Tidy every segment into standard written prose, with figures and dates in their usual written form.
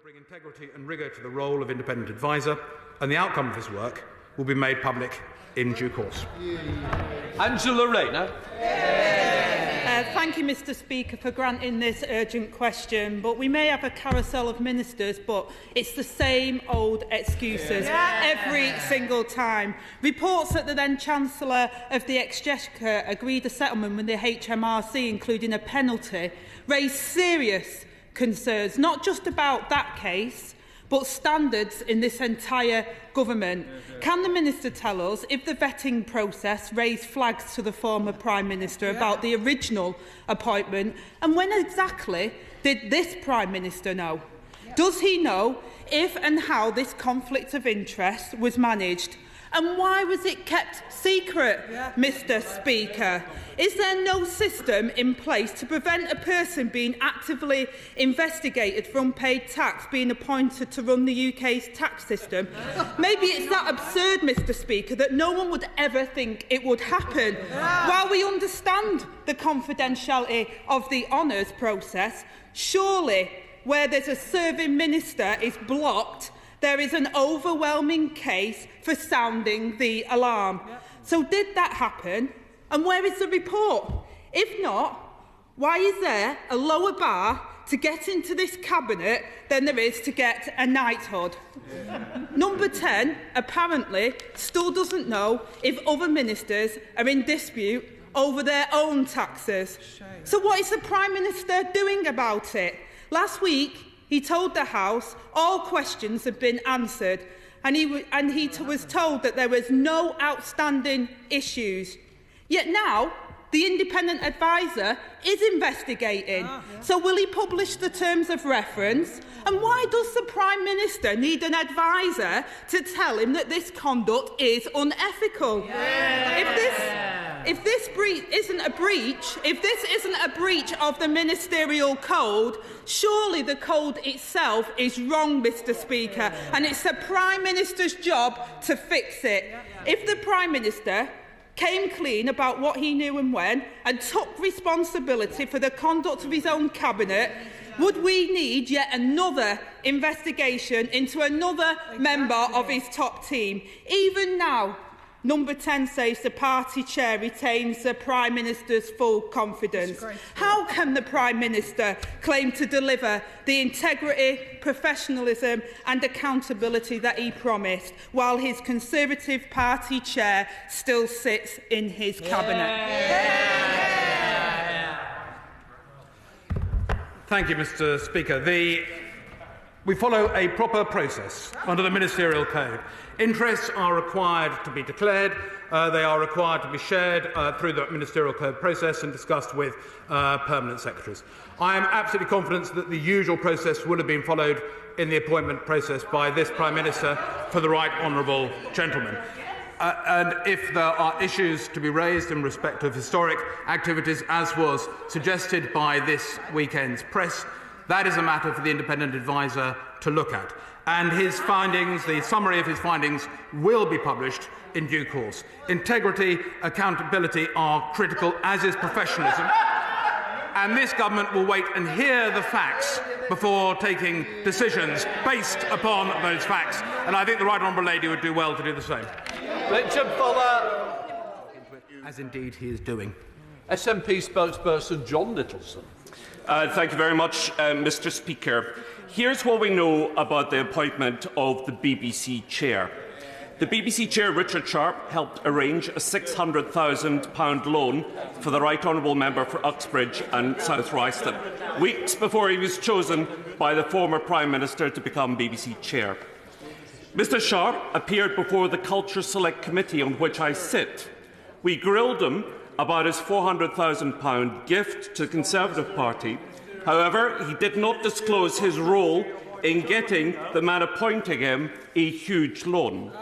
bring integrity and rigour to the role of independent adviser, and the outcome of his work will be made public in due course. Angela Rayner. Thank you, Mr. Speaker, for granting this urgent question. But we may have a carousel of ministers, but it's the same old excuses every single time. Reports that the then Chancellor of the Exchequer agreed a settlement with the HMRC, including a penalty, raised serious concerns, not just about that case, but standards in this entire government. Can the Minister tell us if the vetting process raised flags to the former Prime Minister about the original appointment, and when exactly did this Prime Minister know? Does he know if and how this conflict of interest was managed? And why was it kept secret, Mr. Speaker? Is there no system in place to prevent a person being actively investigated for unpaid tax being appointed to run the UK's tax system? Maybe it's that absurd, Mr. Speaker, that no one would ever think it would happen. While we understand the confidentiality of the honours process, surely where there's a serving minister is blocked, there is an overwhelming case for sounding the alarm. So did that happen? And where is the report? If not, why is there a lower bar to get into this cabinet than there is to get a knighthood? Number 10 apparently still doesn't know if other ministers are in dispute over their own taxes. So what is the Prime Minister doing about it? Last week, he told the House all questions had been answered, and he was told that there was no outstanding issues. Yet now, the independent adviser is investigating. So will he publish the terms of reference? And why does the Prime Minister need an adviser to tell him that this conduct is unethical? If this isn't a breach of the ministerial code, surely the code itself is wrong, Mr. Speaker, and it's the Prime Minister's job to fix it. If the Prime Minister came clean about what he knew and when, and took responsibility for the conduct of his own cabinet, would we need yet another investigation into another member of his top team? Even now, Number 10 says the party chair retains the Prime Minister's full confidence. How can the Prime Minister claim to deliver the integrity, professionalism and accountability that he promised, while his Conservative Party chair still sits in his cabinet? Thank you, Mr. Speaker. We follow a proper process under the Ministerial Code. Interests are required to be declared. They are required to be shared through the Ministerial Code process and discussed with permanent secretaries. I am absolutely confident that the usual process will have been followed in the appointment process by this Prime Minister for the right honourable gentleman. And if there are issues to be raised in respect of historic activities, as was suggested by this weekend's press, that is a matter for the independent adviser to look at. And his findings, the summary of his findings, will be published in due course. Integrity, accountability are critical, as is professionalism. And this government will wait and hear the facts before taking decisions based upon those facts. And I think the Right Honourable Lady would do well to do the same. Richard Fuller. As indeed he is doing. SNP spokesperson John Nicholson. Thank you very much, Mr. Speaker. Here's what we know about the appointment of the BBC chair. The BBC chair, Richard Sharp, helped arrange a £600,000 loan for the Right Honourable Member for Uxbridge and South Royston, weeks before he was chosen by the former Prime Minister to become BBC chair. Mr. Sharp appeared before the Culture Select Committee on which I sit. We grilled him about his £400,000 gift to the Conservative Party. However, he did not disclose his role in getting the man appointing him a huge loan.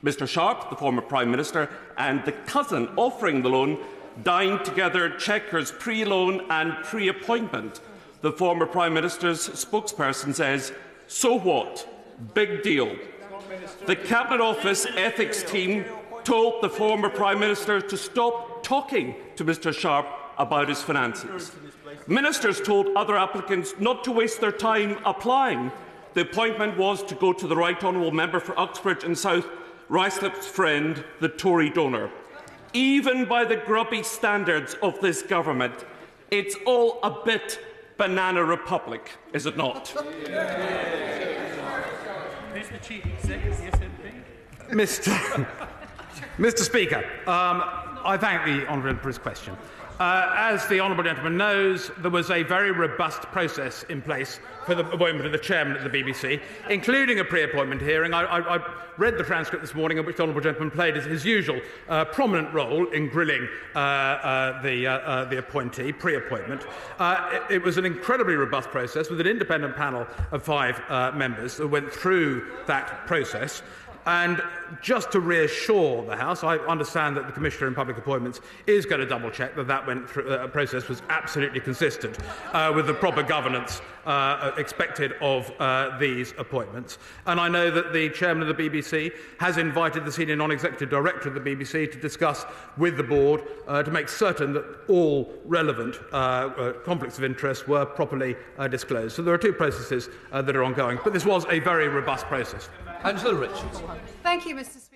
Mr. Sharp, the former Prime Minister, and the cousin offering the loan dined together at Chequers pre-loan and pre-appointment. The former Prime Minister's spokesperson says, "So what? Big deal." The Cabinet Office ethics team told the former Prime Minister to stop talking to Mr. Sharp about his finances. Ministers told other applicants not to waste their time applying. The appointment was to go to the Right Honourable Member for Uxbridge and South Ruislip's friend, the Tory donor. Even by the grubby standards of this government, it's all a bit banana republic, is it not? Mr. Chief Executive, Mr. Speaker, I thank the honourable gentleman for his question. As the honourable gentleman knows, there was a very robust process in place for the appointment of the chairman of the BBC, including a pre-appointment hearing. I read the transcript this morning, in which the honourable gentleman played his usual prominent role in grilling the appointee pre-appointment. It was an incredibly robust process with an independent panel of 5 members that went through that process. And just to reassure the House, I understand that the Commissioner in Public Appointments is going to double-check that went through, process was absolutely consistent with the proper governance expected of these appointments. And I know that the Chairman of the BBC has invited the Senior Non-Executive Director of the BBC to discuss with the Board to make certain that all relevant conflicts of interest were properly disclosed. So there are 2 processes that are ongoing, but this was a very robust process. Angela Richards. Thank you, Mr. Speaker.